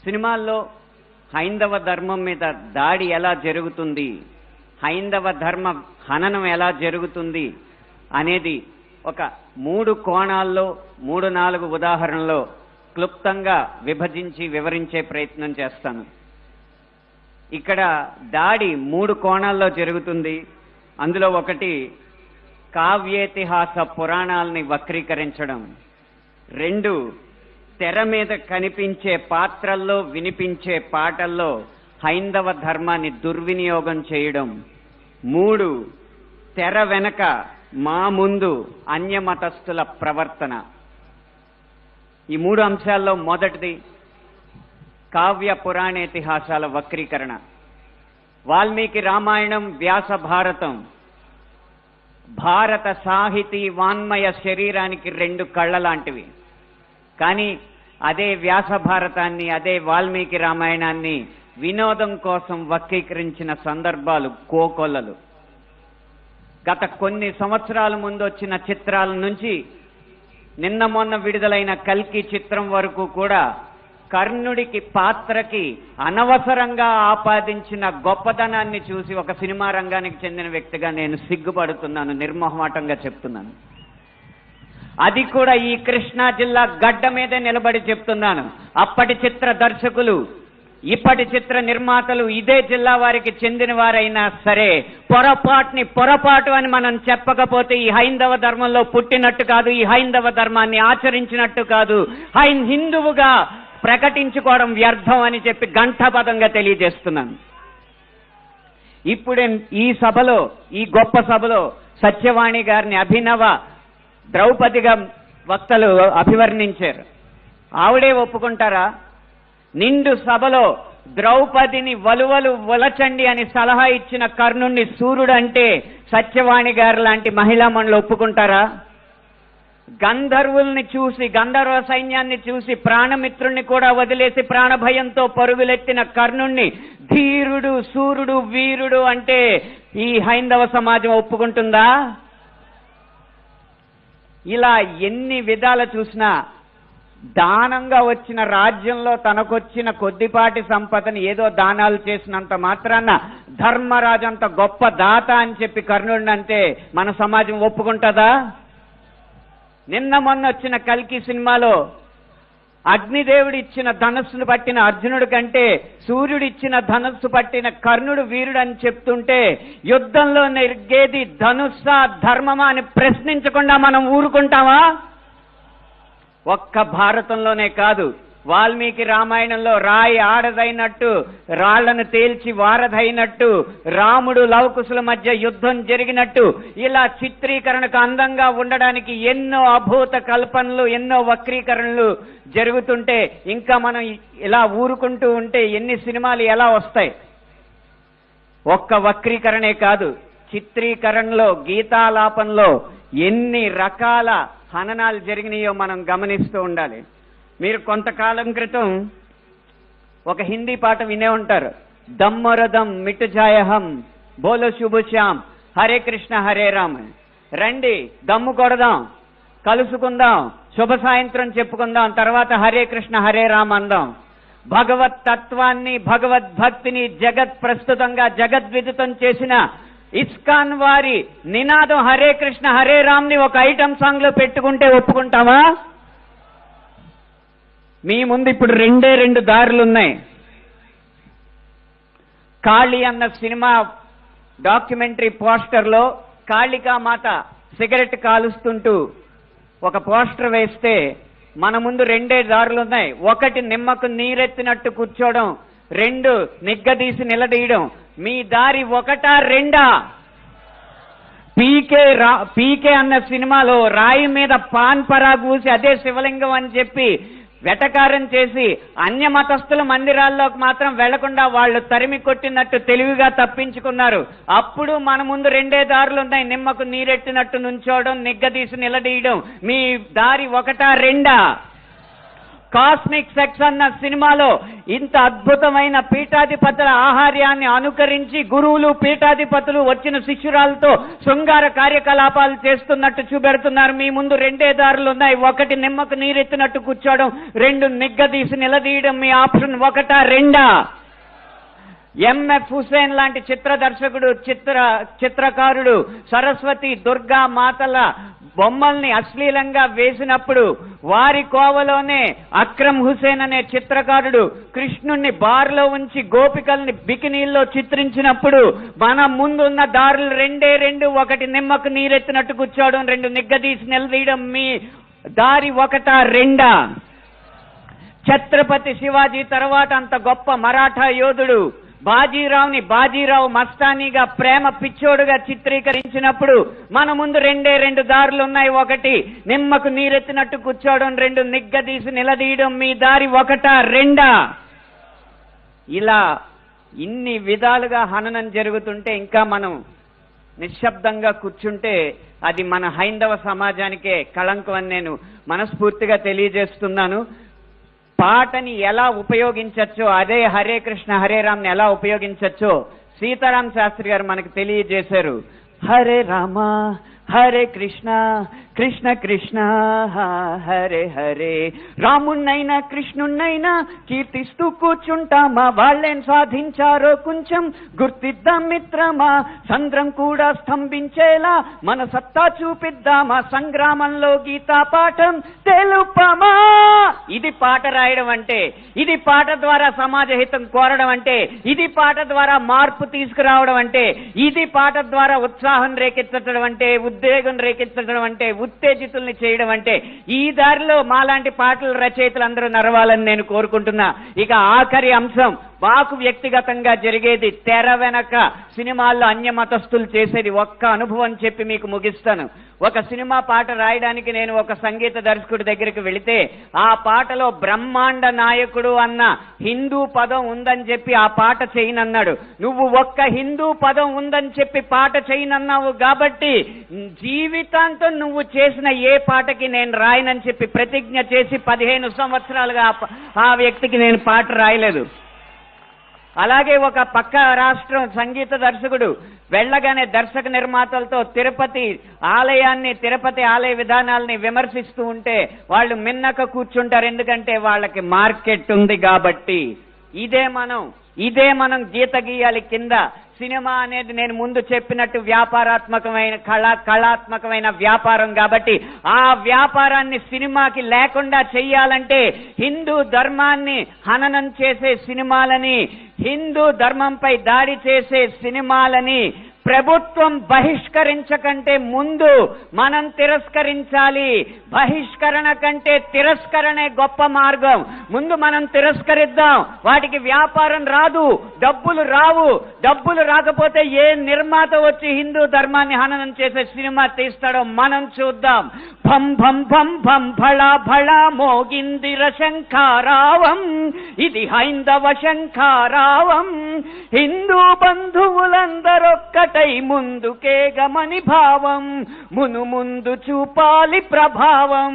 సినిమాల్లో హైందవ ధర్మం మీద దాడి ఎలా జరుగుతుంది, హైందవ ధర్మ హననం ఎలా జరుగుతుంది అనేది ఒక 3 కోణాల్లో 3-4 ఉదాహరణలో క్లుప్తంగా విభజించి వివరించే ప్రయత్నం చేస్తాను. ఇక్కడ దాడి 3 కోణాల్లో జరుగుతుంది. అందులో ఒకటి కావ్యేతిహాస పురాణాలని వక్రీకరించడం, 2 తెర మీద కనిపించే పాత్రల్లో వినిపించే పాటల్లో హైందవ ధర్మాన్ని దుర్వినియోగం చేయడం, 3 తెర వెనక మా ముందు అన్యమతస్థుల ప్రవర్తన. ఈ 3 అంశాల్లో మొదటిది కావ్య పురాణేతిహాసాల వక్రీకరణ. వాల్మీకి రామాయణం, వ్యాస భారతం భారత సాహితీ వాన్మయ శరీరానికి 2 కళ్ళ లాంటివి. కానీ అదే వ్యాస భారతాన్ని, అదే వాల్మీకి రామాయణాన్ని వినోదం కోసం వక్రీకరించిన సందర్భాలు కోకొల్లలు. గత కొన్ని సంవత్సరాల ముందు వచ్చిన చిత్రాల నుంచి నిన్న మొన్న విడుదలైన కల్కి చిత్రం వరకు కూడా కర్ణుడికి పాత్రకి అనవసరంగా ఆపాదించిన గొప్పతనాన్ని చూసి ఒక సినిమా రంగానికి చెందిన వ్యక్తిగా నేను సిగ్గుపడుతున్నాను, నిర్మోహమాటంగా చెప్తున్నాను. అది కూడా ఈ కృష్ణా జిల్లా గడ్డ మీదే నిలబడి చెప్తున్నాను. అప్పటి చిత్ర దర్శకులు, ఇప్పటి చిత్ర నిర్మాతలు ఇదే జిల్లా వారికి చెందిన వారైనా సరే పొరపాటు అని మనం చెప్పకపోతే ఈ హైందవ ధర్మంలో పుట్టినట్టు కాదు, ఈ హైందవ ధర్మాన్ని ఆచరించినట్టు కాదు, హిందువుగా ప్రకటించుకోవడం వ్యర్థం అని చెప్పి ఘంటాపథంగా తెలియజేస్తున్నాను. ఇప్పుడే ఈ సభలో, ఈ గొప్ప సభలో సత్యవాణి గారిని అభినవ ద్రౌపదిగా వక్తలు అభివర్ణించారు. ఆవిడే ఒప్పుకుంటారా? నిండు సభలో ద్రౌపదిని వలువలు వలచండి అని సలహా ఇచ్చిన కర్ణుణ్ణి సూర్యుడు అంటే సత్యవాణి గారు లాంటి మహిళా మండలి ఒప్పుకుంటారా? గంధర్వుల్ని చూసి, గంధర్వ సైన్యాన్ని చూసి ప్రాణమిత్రుణ్ణి కూడా వదిలేసి ప్రాణభయంతో పరుగులెత్తిన కర్ణుణ్ణి ధీరుడు, సూర్యుడు, వీరుడు అంటే ఈ హైందవ సమాజం ఒప్పుకుంటుందా? ఇలా ఎన్ని విధాలు చూసినా దానంగా వచ్చిన రాజ్యంలో తనకొచ్చిన కొద్దిపాటి సంపదని ఏదో దానాలు చేసినంత మాత్రాన ధర్మరాజు అంత గొప్ప దాత అని చెప్పి కర్ణుడిని అంటే మన సమాజం ఒప్పుకుంటుందా? నిన్న మొన్న వచ్చిన కల్కి సినిమాలో అగ్నిదేవుడు ఇచ్చిన ధనస్సును పట్టిన అర్జునుడి కంటే సూర్యుడు ఇచ్చిన ధనస్సు పట్టిన కర్ణుడు వీరుడు అని చెప్తుంటే యుద్ధంలో నెగ్గేది ధనుస్సా ధర్మమా అని ప్రశ్నించకుండా మనం ఊరుకుంటామా? ఒక్క భారతంలోనే కాదు, వాల్మీకి రామాయణంలో రాయి ఆడదైనట్టు, రాళ్లను తేల్చి వారధైనట్టు, రాముడు లవకుశుల మధ్య యుద్ధం జరిగినట్టు, ఇలా చిత్రీకరణకు అందంగా ఉండడానికి ఎన్నో అభూత కల్పనలు, ఎన్నో వక్రీకరణలు జరుగుతుంటే ఇంకా మనం ఇలా ఊరుకుంటూ ఉంటే ఎన్ని సినిమాలు ఎలా వస్తాయి? ఒక్క వక్రీకరణే కాదు, చిత్రీకరణలో, గీతాలాపనలో ఎన్ని రకాల హననాలు జరిగినాయో మనం గమనిస్తూ ఉండాలి. మీరు కొంతకాలం క్రితం ఒక హిందీ పాట వినే ఉంటారు, దమ్మరదం మిటుజాయహం బోలో శుభశ్యామ్ హరే కృష్ణ హరే రామ్. రండి దమ్ము కొడదాం, కలుసుకుందాం, శుభ సాయంత్రం చెప్పుకుందాం, తర్వాత హరే కృష్ణ హరే రామ్ అందాం. భగవత్ తత్వాన్ని, భగవద్భక్తిని జగత్ ప్రస్తుతంగా జగద్విదితం చేసిన ఇస్కాన్ వారి నినాదం హరే కృష్ణ హరే రామ్ ని ఒక ఐటమ్ సాంగ్ లో పెట్టుకుంటే ఒప్పుకుంటామా? మీ ముందు ఇప్పుడు 2 దారులు ఉన్నాయి. కాళీ అన్న సినిమా డాక్యుమెంటరీ పోస్టర్లో కాళికామాత సిగరెట్ కాలుస్తుంటూ ఒక పోస్టర్ వేస్తే మన ముందు 2 దారులు ఉన్నాయి. ఒకటి నిమ్మకు నీరెత్తినట్టు కూర్చోవడం, 2 నిగ్గదీసి నిలదీయడం. మీ దారి 1, 2? పీకే అన్న సినిమాలో రాయి మీద పాన్ పరాగ్ ఊసి అదే శివలింగం అని చెప్పి వెటకారం చేసి అన్యమతస్థుల మందిరాల్లోకి మాత్రం వెళ్లకుండా వాళ్ళు తరిమి కొట్టినట్టు తెలివిగా తప్పించుకున్నారు. అప్పుడు మన ముందు 2 దారులు ఉన్నాయి, నిమ్మకు నీరెట్టినట్టు నుంచోవడం, నిగ్గదీసి నిలదీయడం. మీ దారి 1, 2? కాస్మిక్ సెక్స్ అన్న సినిమాలో ఇంత అద్భుతమైన పీఠాధిపతుల ఆహార్యాన్ని అనుకరించి గురువులు పీఠాధిపతులు వచ్చిన శిష్యురాలతో శృంగార కార్యకలాపాలు చేస్తున్నట్టు చూపెడుతున్నారు. మీ ముందు రెండే దారులు ఉన్నాయి. ఒకటి నిమ్మకు నీరెత్తినట్టు కూర్చోవడం, రెండు నిగ్గదీసి నిలదీయడం. మీ ఆప్షన్ ఒకటా రెండా? ఎంఎఫ్ హుసేన్ లాంటి చిత్రదర్శకుడు చిత్రకారుడు సరస్వతి దుర్గా మాతల బొమ్మల్ని అశ్లీలంగా వేసినప్పుడు వారి కోవలోనే అక్రమ్ హుసేన్ అనే చిత్రకారుడు కృష్ణుణ్ణి బార్లో ఉంచి గోపికల్ని బికినీల్లో చిత్రించినప్పుడు మన ముందున్న దారులు రెండే రెండు. ఒకటి నిమ్మకు నీరెత్తినట్టు కూర్చోవడం, రెండు నిగ్గదీసి నిలదీయడం. మీ దారి ఒకటా రెండా? ఛత్రపతి శివాజీ తర్వాత అంత గొప్ప మరాఠా యోధుడు బాజీరావుని బాజీరావు మస్తానీగా ప్రేమ పిచ్చోడుగా చిత్రీకరించినప్పుడు మన ముందు రెండే రెండు దారులు ఉన్నాయి. ఒకటి నిమ్మకు నీరెత్తినట్టు కూర్చోవడం, రెండు నిగ్గదీసి నిలదీయడం. మీ దారి ఒకటా రెండా? ఇలా ఇన్ని విధాలుగా హననం జరుగుతుంటే ఇంకా మనం నిశ్శబ్దంగా కూర్చుంటే అది మన హైందవ సమాజానికే కళంకం అని నేను మనస్ఫూర్తిగా తెలియజేస్తున్నాను. పాటని ఎలా ఉపయోగించచ్చో, అదే హరే కృష్ణ హరే రామ్ని ఎలా ఉపయోగించచ్చో సీతారాం శాస్త్రి గారు మనకు తెలియజేశారు. హరే రామ హరే కృష్ణ కృష్ణ కృష్ణ హరే హరే. రాముణ్ణైనా కృష్ణుణ్ణైనా కీర్తిస్తూ కూర్చుంటామా? వాళ్ళేం సాధించారో కొంచెం గుర్తిద్దాం మిత్రమా. సంద్రం కూడా స్తంభించేలా మన సత్తా చూపిద్దామా? సంగ్రామంలో గీతా పాఠం తెలుపమా. ఇది పాట రాయడం అంటే, ఇది పాట ద్వారా సమాజ హితం కోరడం అంటే, ఇది పాట ద్వారా మార్పు తీసుకురావడం అంటే, ఇది పాట ద్వారా ఉత్సాహం రేకెత్తడం అంటే, ఉద్వేగం రేకెత్తడం అంటే, ఉత్తేజితుల్ని చేయడం అంటే, ఈ దారిలో మాలాంటి పాటల రచయితలు అందరూ నడవాలని నేను కోరుకుంటున్నా. ఇక ఆఖరి అంశం మాకు వ్యక్తిగతంగా జరిగేది, తెర వెనక సినిమాల్లో అన్య మతస్థులు చేసేది ఒక్క అనుభవం చెప్పి మీకు ముగిస్తాను. ఒక సినిమా పాట రాయడానికి నేను ఒక సంగీత దర్శకుడి దగ్గరికి వెళితే ఆ పాటలో బ్రహ్మాండ నాయకుడు అన్న హిందూ పదం ఉందని చెప్పి ఆ పాట చేయనన్నాడు. నువ్వు ఒక్క హిందూ పదం ఉందని చెప్పి పాట చేయనన్నావు కాబట్టి జీవితాంతం నువ్వు చేసిన ఏ పాటకి నేను రాయనని చెప్పి ప్రతిజ్ఞ చేసి 15 సంవత్సరాలుగా ఆ వ్యక్తికి నేను పాట రాయలేదు. అలాగే ఒక పక్క రాష్ట్రం సంగీత దర్శకుడు వెళ్ళగానే దర్శక నిర్మాతలతో తిరుపతి ఆలయ విధానాలని విమర్శిస్తూ ఉంటే వాళ్ళు మిన్నక కూర్చుంటారు. ఎందుకంటే వాళ్ళకి మార్కెట్ ఉంది కాబట్టి. ఇదే మనం గీత గీయాలి కింద. సినిమా అనేది నేను ముందు చెప్పినట్టు వ్యాపారాత్మకమైన కళాత్మకమైన వ్యాపారం కాబట్టి ఆ వ్యాపారాన్ని సినిమాకి లేకుండా చెయ్యాలంటే హిందూ ధర్మాన్ని హననం చేసే సినిమాలని, హిందూ ధర్మంపై దాడి చేసే సినిమాలని ప్రభుత్వం బహిష్కరించకంటే ముందు మనం తిరస్కరించాలి. బహిష్కరణ కంటే తిరస్కరణే గొప్ప మార్గం. ముందు మనం తిరస్కరిద్దాం. వాటికి వ్యాపారం రాదు, డబ్బులు రావు. డబ్బులు రాకపోతే ఏ నిర్మాత వచ్చి హిందూ ధర్మాన్ని హననం చేసే సినిమా తీస్తాడో మనం చూద్దాం. భం భం భం భం భళా భళా మోగిందిర శంఖారావం, ఇది హైందవ శంఖారావం. హిందూ బంధువులందరొక్కటై ముందుకే గమని భావం, ముందు చూపాలి ప్రభావం.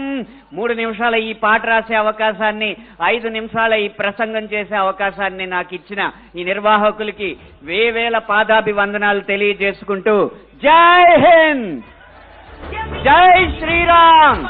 3 నిమిషాల ఈ పాట రాసే అవకాశాన్ని, 5 నిమిషాల ఈ ప్రసంగం చేసే అవకాశాన్ని నాకు ఇచ్చిన ఈ నిర్వాహకులకి వేవేల పాదాభివందనాలు తెలియజేసుకుంటూ జై హింద్, జై శ్రీరామ్.